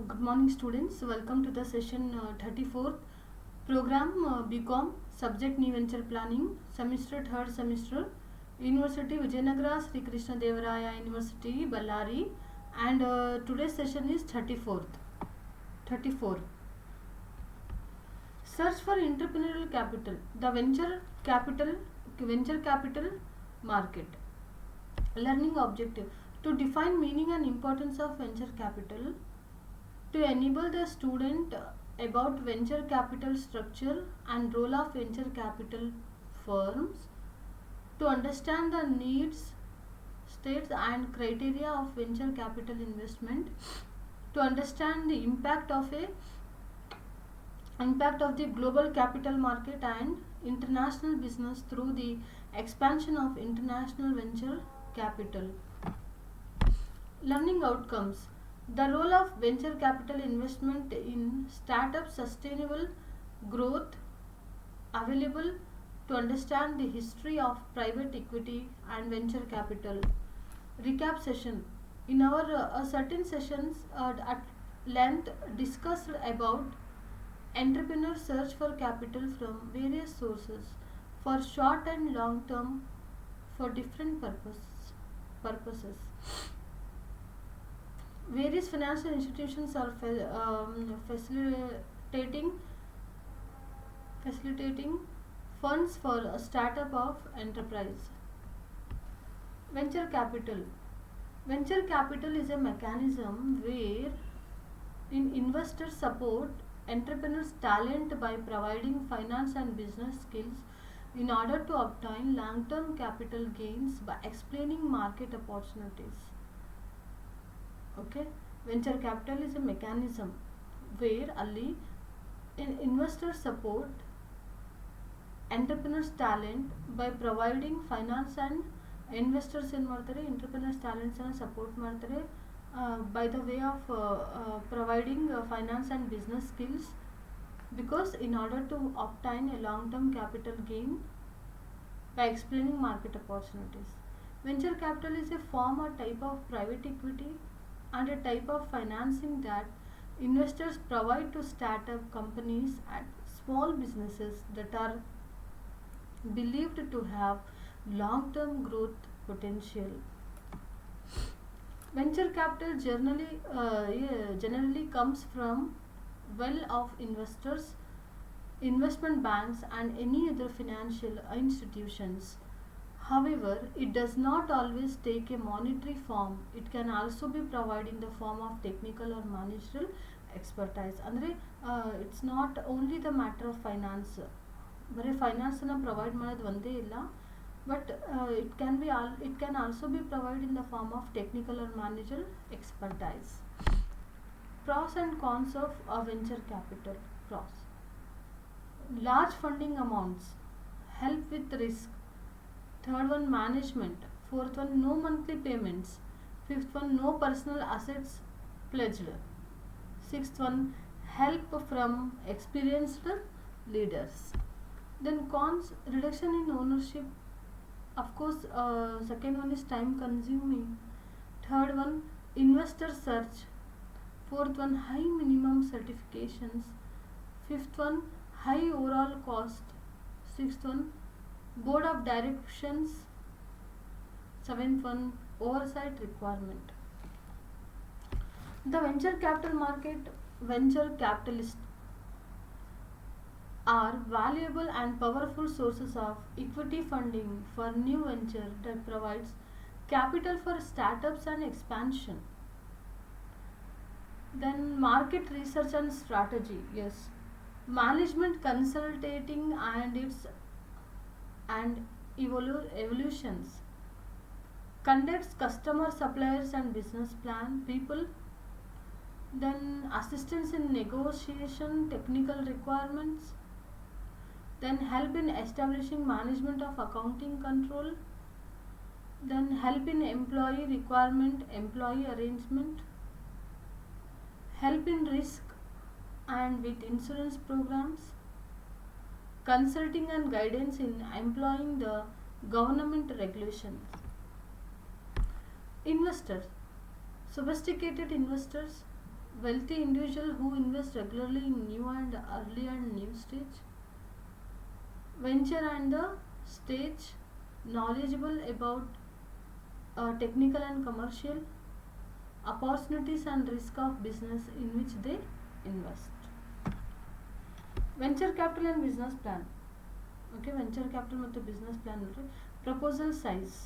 Good morning, students. Welcome to the session 34th program BCom subject New Venture Planning semester third semester University Vijayanagara Sri Krishna Devaraya University Ballari and today's session is 34. Search for entrepreneurial capital. The venture capital market. Learning objective: to define meaning and importance of venture capital, to enable the student about venture capital structure and role of venture capital firms, to understand the needs, states and criteria of venture capital investment, to understand the impact of the global capital market and international business through the expansion of international venture capital. Learning outcomes: the role of venture capital investment in startup sustainable growth, available to understand the history of private equity and venture capital. Recap session: in our certain sessions at length discussed about entrepreneurs search for capital from various sources for short and long term for different purposes. Various financial institutions are facilitating funds for a startup of enterprise. Venture capital. Venture capital is a mechanism where investors support entrepreneurs' talent by providing finance and business skills in order to obtain long-term capital gains by explaining market opportunities. Okay, venture capital is a mechanism where only investors support entrepreneurs talent by providing finance and investors ಏನು ಮಾಡ್ತಾರೆ entrepreneurs talents ಅನ್ನು support ಮಾಡ್ತಾರೆ by the way of providing finance and business skills, because in order to obtain a long term capital gain by explaining market opportunities. Venture capital is a form or type of private equity and a type of financing that investors provide to startup companies and small businesses that are believed to have long-term growth potential. Venture capital generally comes from well-off investors, investment banks and any other financial institutions. However, it does not always take a monetary form. It can also be provided in the form of technical or managerial expertise. ಅಂದರೆ it's not only the matter of finance. ಬರೀ ಫೈನಾನ್ಸನ್ನು provide ಮಾಡೋದು ಒಂದೇ ಇಲ್ಲ, but it can also be provided in the form of technical or managerial expertise. Pros and cons of venture capital. Pros: large funding amounts, help with risk. Third one, management. Fourth one, no monthly payments. Fifth one, no personal assets pledged. Sixth one, help from experienced leaders. Then cons: reduction in ownership. Of course, second one is time consuming. Third one, investor search. Fourth one, high minimum certifications. Fifth one, high overall cost. Sixth one, board of directions. Seventh one, oversight requirement. The venture capital market. Venture capitalists are valuable and powerful sources of equity funding for new venture that provides capital for startups and expansion. Then market research and strategy. Yes, management consulting and its evolutions, conducts customer, suppliers and business plan people. Then assistance in negotiation, technical requirements. Then help in establishing management of accounting control. Then help in employee requirement, employee arrangement. Help in risk and with insurance programs. Consulting and guidance in employing the government regulations. Investors: sophisticated investors Wealthy individual who invest regularly in new and early and new stage. Venture and the stage, knowledgeable about technical and commercial opportunities and risk of business in which they invest. Venture capital and business plan. Okay, venture capital ಮತ್ತು business plan ನೋಡ್ರಿ. Proposal size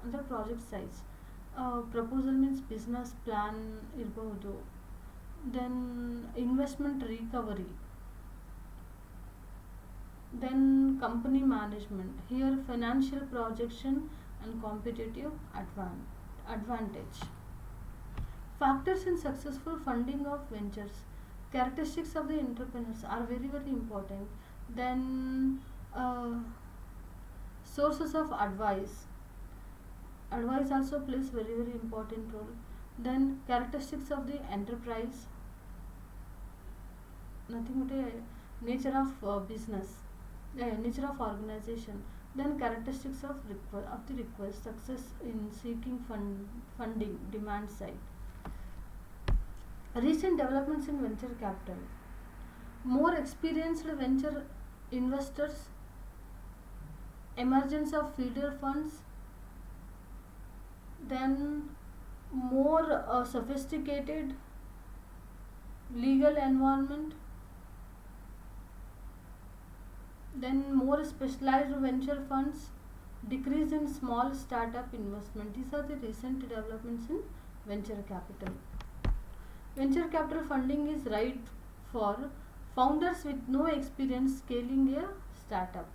ಅಂದರೆ project size. Proposal means business plan ಇರಬಹುದು. Then investment recovery. Then company management. Here financial projection and competitive advantage. Factors in successful funding of ventures. Characteristics of the entrepreneurs are very very important. Then sources of advice. Advice also plays very very important role. Then characteristics of the enterprise. Nothing but a nature of business, nature of organization. Then characteristics of the request, success in seeking funding, demand side. Recent developments in venture capital. More experienced venture investors, emergence of feeder funds, then more sophisticated legal environment, then more specialized venture funds, decrease in small startup investment. These are the recent developments in venture capital. Venture capital funding is right for founders with no experience scaling a startup.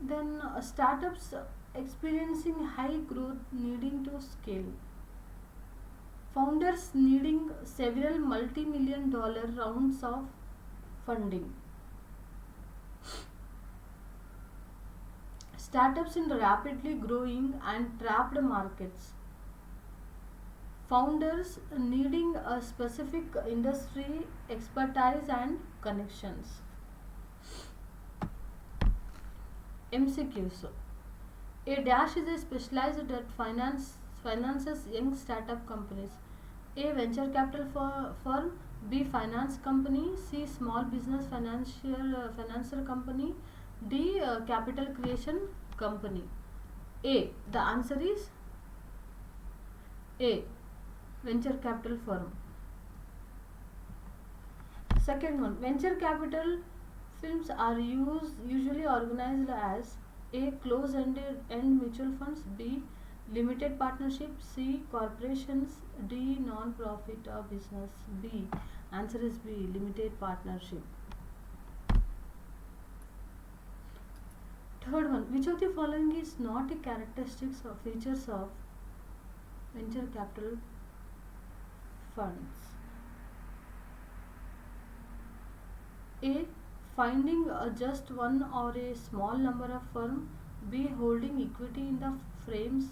Then startups experiencing high growth needing to scale. Founders needing several multi-million-dollar rounds of funding. Startups in rapidly growing and trapped markets. Founders needing a specific industry expertise and connections. MCQs. A dash is a specialized that finances young startup companies. A venture capital firm. B finance company. C small business financial company. D capital creation company. A. The answer is A. Venture capital firm. Second one, venture capital firms are usually organized as A. Closed-ended mutual funds. B. Limited partnership. C. Corporations. D. Non-profit or business. B. Answer is B. Limited partnership. Third one, which of the following is not a characteristics or features of venture capital funds? A. Finding just one or a small number of firms. B. Holding equity in the frames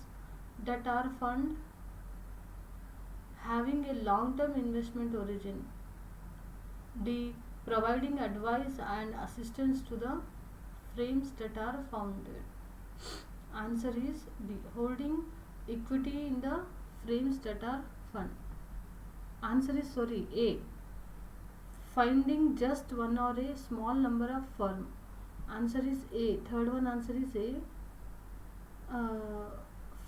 that are fund. Having a long-term investment origin. D. Providing advice and assistance to the frames that are founded. Answer is B. Holding equity in the frames that are fund. Answer is A. Finding just one or a small number of firm. Answer is A. Third one answer is A.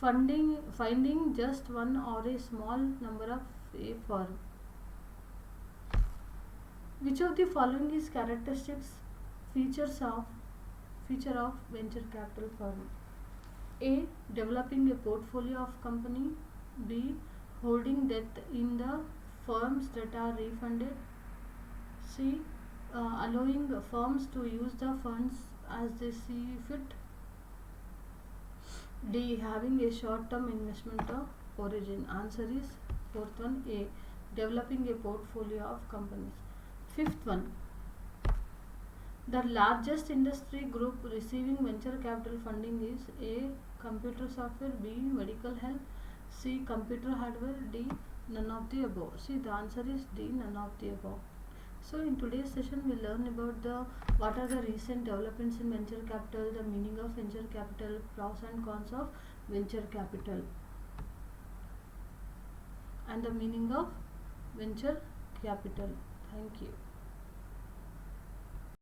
Finding just one or a small number of a firm. Which of the following is characteristics feature of venture capital firm? A. Developing a portfolio of company. B. Holding debt in the firms that are refunded. C. Allowing firms to use the funds as they see fit. D. Having a short-term investment of origin. Answer is fourth one A. Developing a portfolio of companies. Fifth one. The largest industry group receiving venture capital funding is A. Computer software. B. Medical health. C. Computer hardware. D. None of the above. See, the answer is D. None of the above. So in today's session we learn about what are the recent developments in venture capital, the meaning of venture capital, pros and cons of venture capital, and the meaning of venture capital. Thank you.